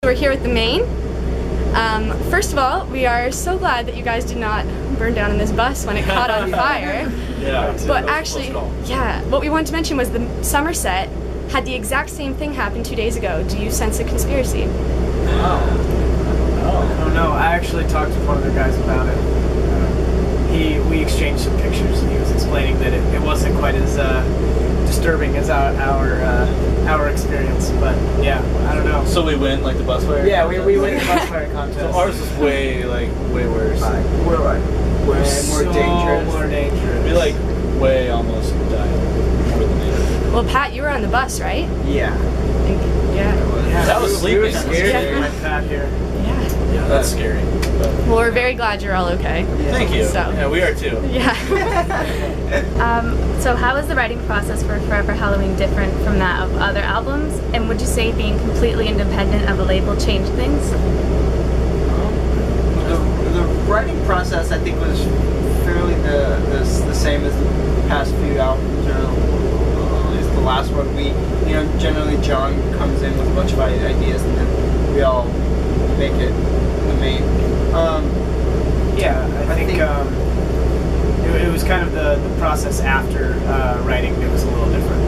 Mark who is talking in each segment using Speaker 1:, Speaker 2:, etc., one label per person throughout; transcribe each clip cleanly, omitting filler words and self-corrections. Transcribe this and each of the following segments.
Speaker 1: We're here with the Maine. First of all, we are so glad that you guys did not burn down in this bus when it caught on fire.
Speaker 2: Yeah,
Speaker 1: but actually, yeah, what we wanted to mention was the Somerset had the exact same thing happen 2 days ago. Do you sense a conspiracy?
Speaker 3: Oh no, I actually talked with one of the guys about it. We exchanged some pictures and he was explaining that it wasn't quite as disturbing as our experience, but yeah, I don't know.
Speaker 2: So we win like the bus fire?
Speaker 3: Yeah, we win the bus fire contest.
Speaker 2: So ours is way worse.
Speaker 3: We're like more
Speaker 4: so
Speaker 3: dangerous.
Speaker 4: more dangerous.
Speaker 2: We like way almost died more than they did.
Speaker 1: Well, Pat, you were on the bus, right?
Speaker 4: Yeah.
Speaker 1: Yeah.
Speaker 2: That was sleeping.
Speaker 3: We were scared.
Speaker 1: Yeah.
Speaker 3: Like Pat here.
Speaker 2: Yeah, that's scary. But
Speaker 1: Well, we're very glad you're all okay.
Speaker 2: thank you.
Speaker 1: So.
Speaker 2: Yeah, we are too.
Speaker 1: Yeah.
Speaker 5: So how is the writing process for Forever Halloween different from that of other albums? And would you say being completely independent of a label changed things?
Speaker 4: The writing process, I think, was fairly the same as the past few albums, or at least the last one. Generally John comes in with a bunch of ideas, and then we all make it in the main.
Speaker 3: Yeah, I think it was kind of the process after writing that was a little different.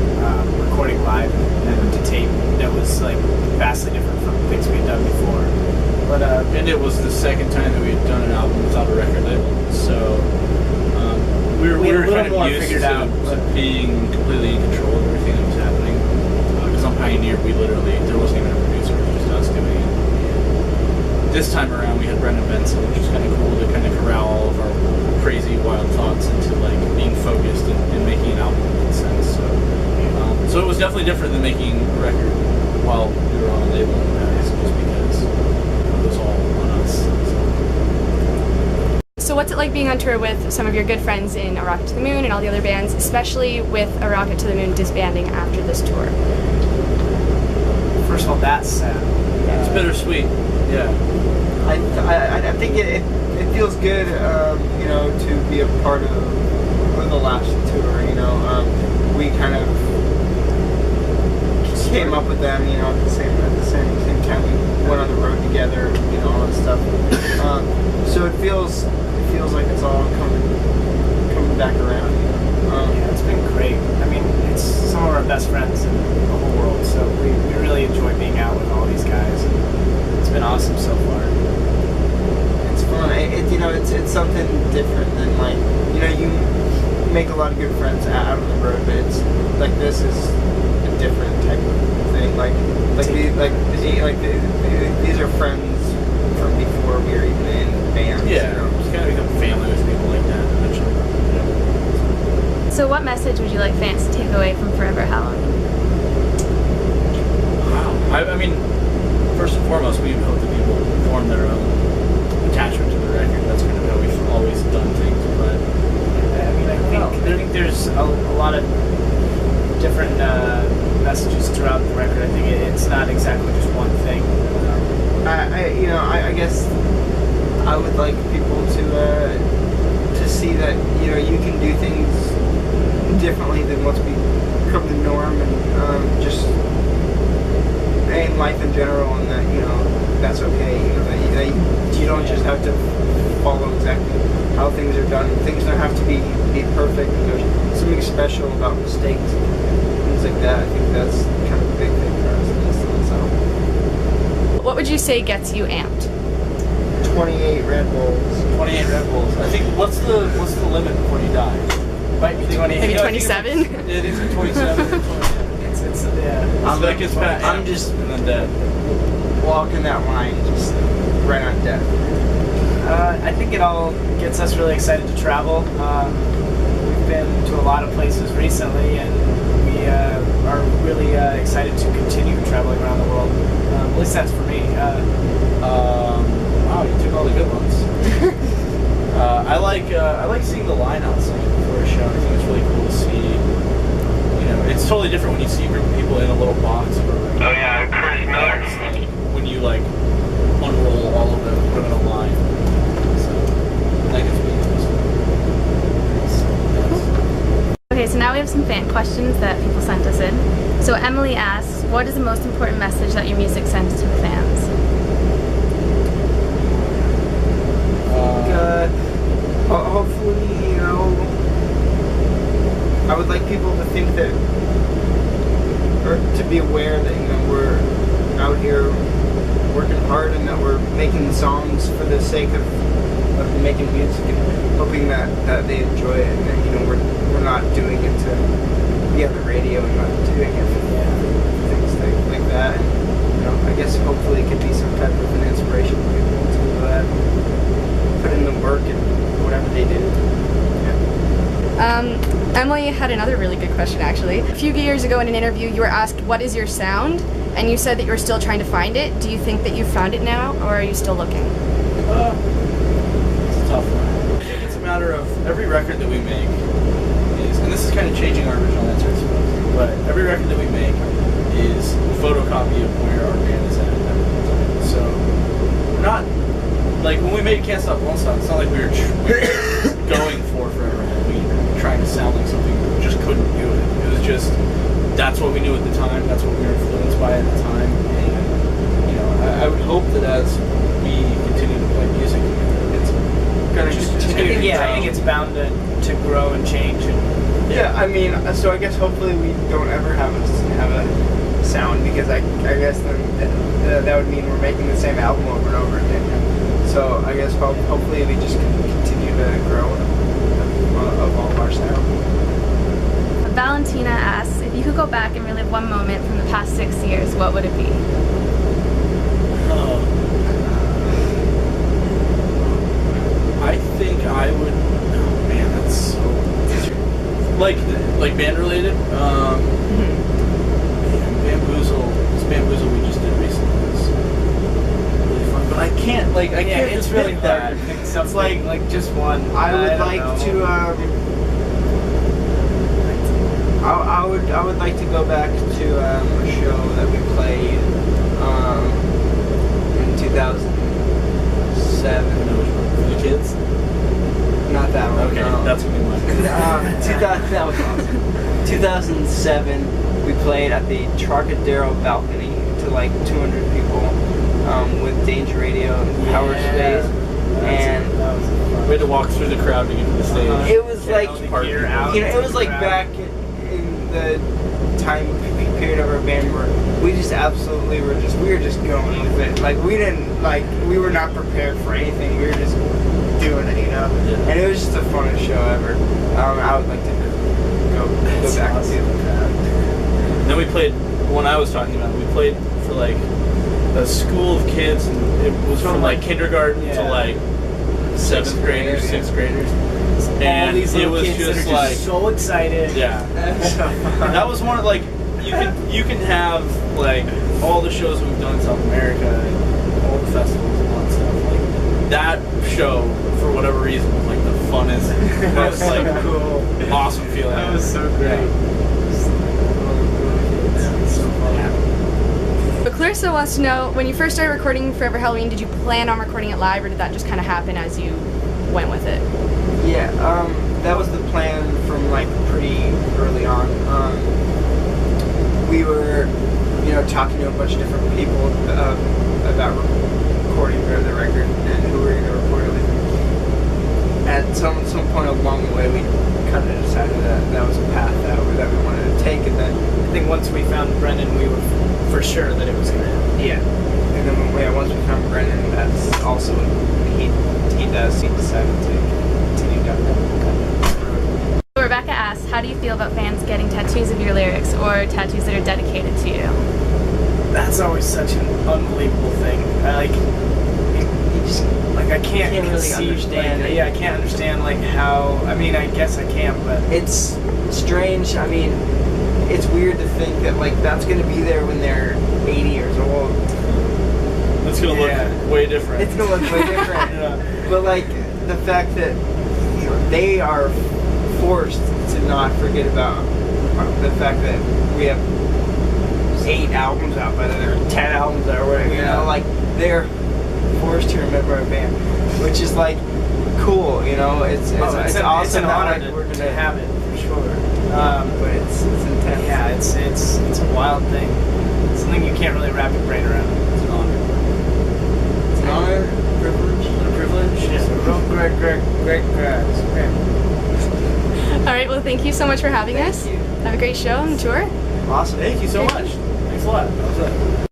Speaker 3: Recording live and to tape, that was like vastly different from things we had done before. But
Speaker 2: And it was the second time that we had done an album without a record label, so we were kind of used to being completely in control of everything that was happening. Because on Pioneer, there wasn't even a producer, it was just us doing it. This time around, we had Brendan Benson, which was kind of cool to kind of corral all of our crazy, wild thoughts into like being focused and making an album that made sense. So it was definitely different than making a record while we were on a label in the past, just because it was all on us.
Speaker 1: So what's it like being on tour with some of your good friends in A Rocket to the Moon and all the other bands, especially with A Rocket to the Moon disbanding after this tour?
Speaker 3: first of all, that's sad.
Speaker 2: It's bittersweet. Yeah.
Speaker 4: I think it feels good, to be a part of the last tour. We kind of came up with them, at the same time we went on the road together, all that stuff. So it feels like it's all coming back around.
Speaker 3: Yeah, it's been great. I mean, it's some of our best friends in the whole world, so we really enjoy being out with all these guys. And it's been awesome so far.
Speaker 4: It's fun. It's something different than you make a lot of good friends out on the road, but it's like this is a different type of thing. These are friends from before we were even in bands.
Speaker 2: Yeah, just kind of become family with people like that eventually.
Speaker 5: So what message would you like fans to take away from Forever Halloween?
Speaker 2: Wow. I mean, first and foremost, we hope that people form their own attachment to the record. That's kind of how we've always done things. But
Speaker 3: I mean, I think there's a lot of different messages throughout the record. I think it's not exactly just one thing.
Speaker 4: I guess I would like people to see that you can do things differently than what's become the norm, and just in life in general, and that that's okay. That you don't just have to follow exactly how things are done. Things don't have to be perfect. And there's something special about mistakes, things like that. I think that's kind of a big thing for us in this song.
Speaker 1: What would you say gets you amped?
Speaker 4: 28 Red Bulls.
Speaker 2: 28 Red Bulls. I think what's the limit before you die?
Speaker 3: Might be 28.
Speaker 1: Maybe 27?
Speaker 2: It is 27.
Speaker 4: I'm just
Speaker 2: and then dead.
Speaker 4: walking that line, just right on death.
Speaker 3: I think it all gets us really excited to travel. We've been to a lot of places recently, and we are really excited to continue traveling around the world. At least that's for me.
Speaker 2: Wow, you took all the good ones. I like seeing the line outside before a show. I think it's really cool to see. It's totally different when you see a group of people in a little box.
Speaker 6: Oh yeah, Chris Miller.
Speaker 2: When you unroll all of them, put them in a line. So that gets me interested.
Speaker 5: Okay, so now we have some fan questions that people sent us in. So Emily asks, what is the most important message that your music sends to the fans?
Speaker 4: hopefully, you know, I would like people to think that, or to be aware that, you know, we're out here working hard and that we're making songs for the sake of making music and hoping that they enjoy it, and that, you know, we're not doing it to be on the radio and not doing it for things like that. And, you know, I guess hopefully it could be some type of an inspiration for people to put in the work and whatever they do.
Speaker 1: Emily had another really good question, actually. A few years ago in an interview, you were asked, what is your sound? And you said that you were still trying to find it. Do you think that you've found it now, or are you still looking?
Speaker 2: It's a tough one. I think it's a matter of every record that we make is, and this is kind of changing our original answer, I suppose, but every record that we make is a photocopy of where our band is at every time. So we're not, like, when we made Can't Stop, Won't Stop, it's not like we were going for forever. We were trying to sound like something, we just couldn't do it. It was just, that's what we knew at the time, that's what we were influenced by at the time, and, you know, I would hope that as we continue to play music, it's gonna just continue to grow.
Speaker 3: I think it's bound to grow and change. And
Speaker 4: Yeah, I mean, so I guess hopefully we don't ever have a sound, because I guess then that would mean we're making the same album over and over again. So I guess hopefully we just continue to grow and evolve our sound.
Speaker 5: Valentina asks, if you could go back and relive one moment from the past 6 years, what would it be?
Speaker 2: I think I would. Oh man, that's so like band related. This Bamboozle we just did recently was really fun, but I can't
Speaker 3: it's really
Speaker 2: pick
Speaker 3: hard.
Speaker 2: that.
Speaker 3: It's like just one.
Speaker 4: I would like to. I would like to go back to a show that we played in 2007.
Speaker 2: For the kids.
Speaker 4: Not that one.
Speaker 2: Okay,
Speaker 4: no.
Speaker 2: that's gonna be mine.
Speaker 4: 2000. That was awesome. 2007. We played at the Trocadero balcony to like 200 people with Danger Radio and Power Space, and
Speaker 2: we had to walk through the crowd to get to the stage.
Speaker 4: it was like
Speaker 2: out,
Speaker 4: you know, it was like back in the time period of our band where we just absolutely we were just going with it. Like we were not prepared for anything. We were just doing it, you know.
Speaker 2: Yeah.
Speaker 4: And it was just the funnest show ever. I would like to go back and see that.
Speaker 2: Then we played, when I was talking about, we played for like a school of kids, and it was from like kindergarten to like 7th graders, 6th graders. And
Speaker 3: all these
Speaker 2: it
Speaker 3: little
Speaker 2: was
Speaker 3: kids
Speaker 2: just
Speaker 3: that are
Speaker 2: like,
Speaker 3: just so excited.
Speaker 2: yeah. That was one of like, you can have like all the shows we've done in South America and all the festivals and all that stuff. Like that show, for whatever reason, was like the funnest, most like
Speaker 3: cool,
Speaker 2: awesome feeling.
Speaker 3: That was so great.
Speaker 1: But Clarissa wants to know, when you first started recording Forever Halloween, did you plan on recording it live, or did that just kind of happen as you went with it?
Speaker 4: Yeah, that was the plan from like pretty early on. We were, you know, talking to a bunch of different people about recording the record and who we were going to record it with. At some point along the way, we kind of decided that was a path that we wanted to take, and then
Speaker 3: I think once we found Brendan, we were for sure that it was going to happen.
Speaker 4: yeah, and then once we found Brendan, that's also he decided to continue down that road.
Speaker 5: Rebecca asks, how do you feel about fans getting tattoos of your lyrics or tattoos that are dedicated to you?
Speaker 3: That's always such an unbelievable thing. I can't
Speaker 4: really
Speaker 3: conceive,
Speaker 4: understand it.
Speaker 3: I can't understand like how. I mean, I guess I can, but
Speaker 4: It's strange. I mean, it's weird to think that like that's gonna be there when they're 80 years old.
Speaker 2: It's gonna look way different.
Speaker 4: It's gonna look way different. But like the fact that, you know, they are forced to not forget about the fact that we have 8 albums out, but there are 10 albums out, or whatever. You know, like they're forced to remember our band, which is like cool. You know, it's awesome.
Speaker 3: It's an honor
Speaker 4: that, like,
Speaker 3: to have it for sure.
Speaker 4: but it's intense.
Speaker 3: Yeah, it's a wild thing. It's something you can't really wrap your brain around. It's an honor.
Speaker 4: It's an honor, privilege.
Speaker 3: A privilege. Yeah, a real great
Speaker 1: right, well, thank you so much for having us.
Speaker 4: you.
Speaker 1: Have a great show and tour.
Speaker 3: Awesome.
Speaker 2: Thank you so much. Thanks a lot. That was it.